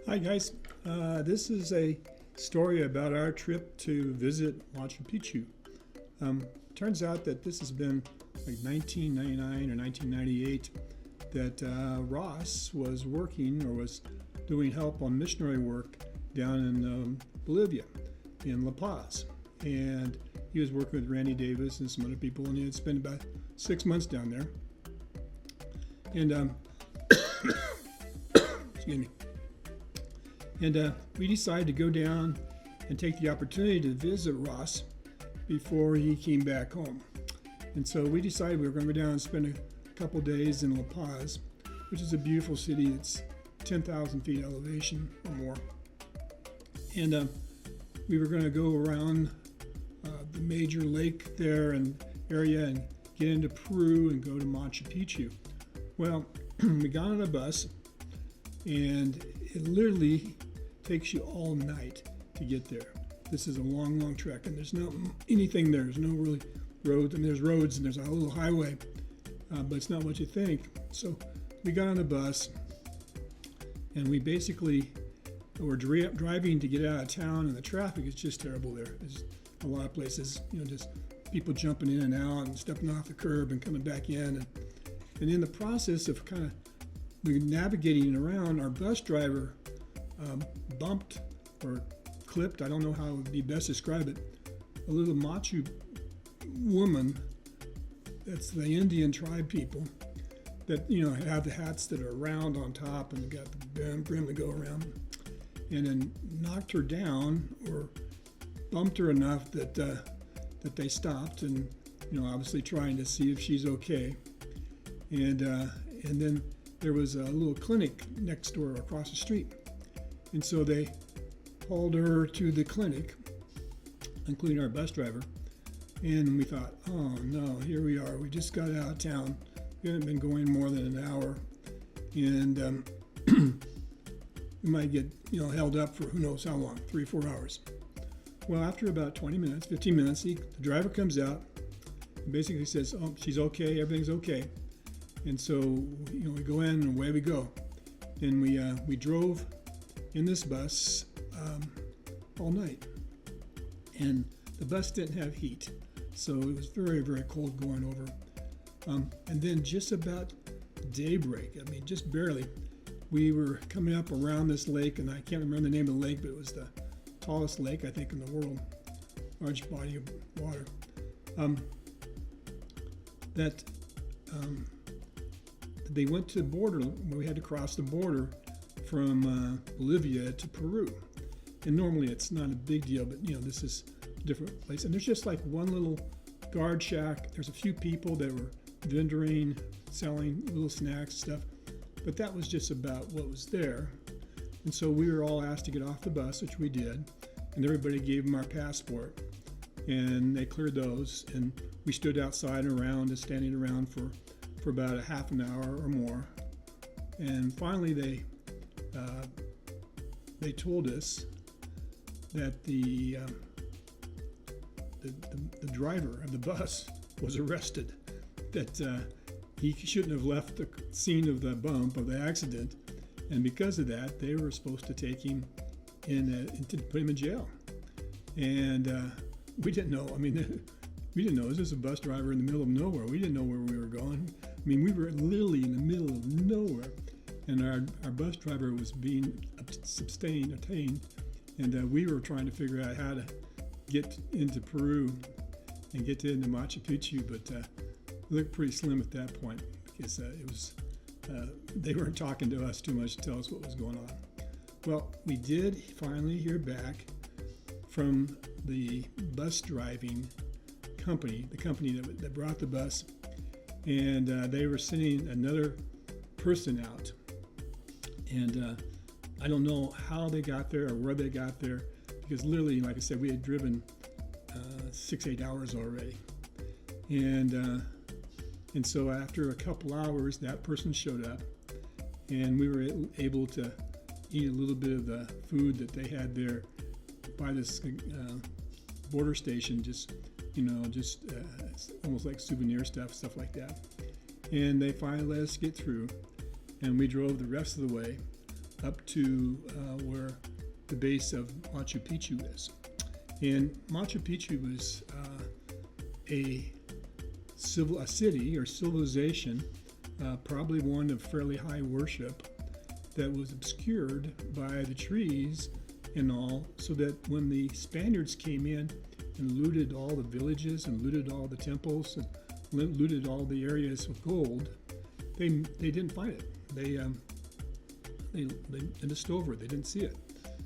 Hi guys, this is a story about our trip to visit Machu Picchu. Turns out that this has been like 1999 or 1998 that Ross was working or was doing help on missionary work down in Bolivia, in La Paz. And he was working with Randy Davis and some other people, and he had spent about 6 months down there. And excuse me. And we decided to go down and take the opportunity to visit Ross before he came back home. And so we decided we were going to go down and spend a couple days in La Paz, which is a beautiful city. It's 10,000 feet elevation or more. And we were going to go around the major lake there and area and get into Peru and go to Machu Picchu. Well, we got on a bus, and it literally takes you all night to get there. This is a long, long trek, and there's not anything there. There's no really roads. I mean, there's roads and there's a little highway, but it's not what you think. So we got on the bus, and we basically were driving to get out of town, and the traffic is just terrible there. There's a lot of places, just people jumping in and out and stepping off the curb and coming back in. And in the process of kind of navigating around, our bus driver bumped or clipped, I don't know how it would be best to describe it, a little Machu woman. That's the Indian tribe people that, have the hats that are round on top and got the brim to go around, and then knocked her down or bumped her enough that they stopped and, obviously trying to see if she's okay. And then there was a little clinic next door across the street. And so they hauled her to the clinic, including our bus driver. And we thought, oh no, here we are. We just got out of town. We haven't been going more than an hour. And we might get, held up for who knows how long, 3 or 4 hours. Well, after about 20 minutes, 15 minutes, the driver comes out and basically says, oh, she's okay, everything's okay. And so, we go in and away we go. And we drove in this bus all night. And the bus didn't have heat, so it was very, very cold going over. And then just about daybreak, just barely, we were coming up around this lake, and I can't remember the name of the lake, but it was the tallest lake, I think, in the world, large body of water. They went to the border. We had to cross the border from Bolivia to Peru. And normally it's not a big deal, but this is a different place. And there's just like one little guard shack. There's a few people that were vendoring, selling little snacks and stuff, but that was just about what was there. And so we were all asked to get off the bus, which we did, and everybody gave them our passport, and they cleared those, and we stood outside and around and standing around for about a half an hour or more. And finally they told us that the driver of the bus was arrested, that he shouldn't have left the scene of the bump, of the accident, and because of that they were supposed to take him to put him in jail. And we didn't know. We didn't know. This is a bus driver in the middle of nowhere. We didn't know where we were going. We were literally in the middle of nowhere, and our bus driver was being detained, and we were trying to figure out how to get into Peru and get into Machu Picchu, but it looked pretty slim at that point because it was they weren't talking to us too much to tell us what was going on. Well, we did finally hear back from the bus driving company, the company that brought the bus, and they were sending another person out. And I don't know how they got there or where they got there, because literally, like I said, we had driven 6-8 hours already. And so after a couple hours, that person showed up, and we were able to eat a little bit of the food that they had there by this border station, just almost like souvenir stuff like that. And they finally let us get through, and we drove the rest of the way up to where the base of Machu Picchu is. And Machu Picchu was a city or civilization, probably one of fairly high worship, that was obscured by the trees and all, so that when the Spaniards came in and looted all the villages and looted all the temples and looted all the areas of gold, they didn't find it. They just over it. They didn't see it.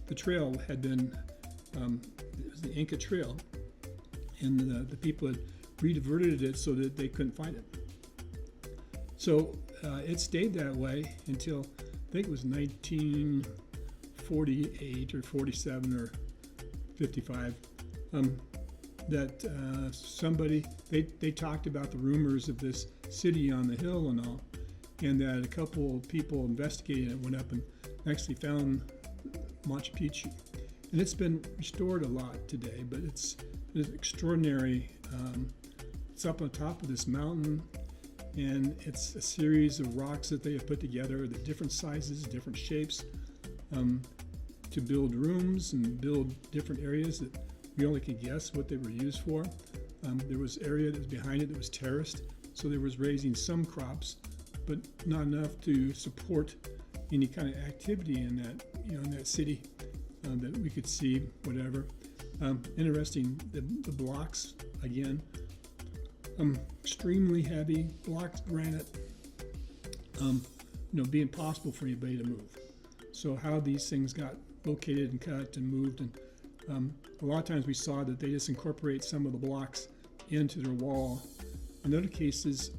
The trail had been, it was the Inca Trail, and the people had rediverted it so that they couldn't find it. So it stayed that way until I think it was 1948 or 47 or 55. That somebody, they talked about the rumors of this city on the hill and all, and that a couple of people investigated it, went up and actually found Machu Picchu. And it's been restored a lot today, but it's extraordinary. It's up on top of this mountain, and it's a series of rocks that they have put together, the different sizes, different shapes, to build rooms and build different areas that we only could guess what they were used for. There was area that was behind it that was terraced, so there was raising some crops, but not enough to support any kind of activity in that, in that city that we could see, whatever. Interesting, the blocks again, extremely heavy blocks, granite. Be impossible for anybody to move. So how these things got located and cut and moved, and a lot of times we saw that they just incorporate some of the blocks into their wall. In other cases,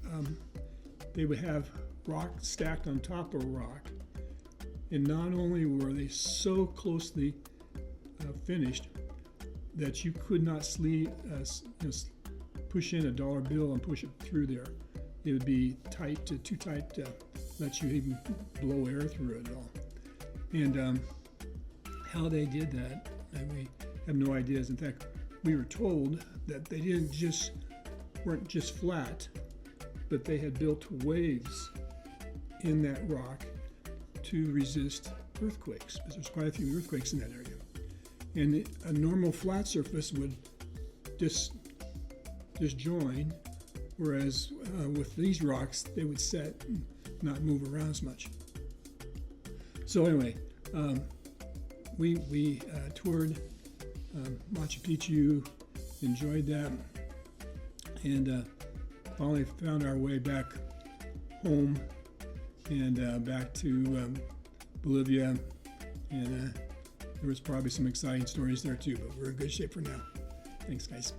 they would have rock stacked on top of rock, and not only were they so closely finished that you could not push in a dollar bill and push it through there. It would be too tight to let you even blow air through it at all. And how they did that, we have no ideas. In fact, we were told that they weren't just flat, but they had built waves in that rock to resist earthquakes, because there's quite a few earthquakes in that area. And a normal flat surface would disjoin, whereas with these rocks, they would set and not move around as much. So anyway, we toured Machu Picchu, enjoyed that, and finally found our way back home and back to Bolivia, and there was probably some exciting stories there too, but we're in good shape for now. Thanks, guys.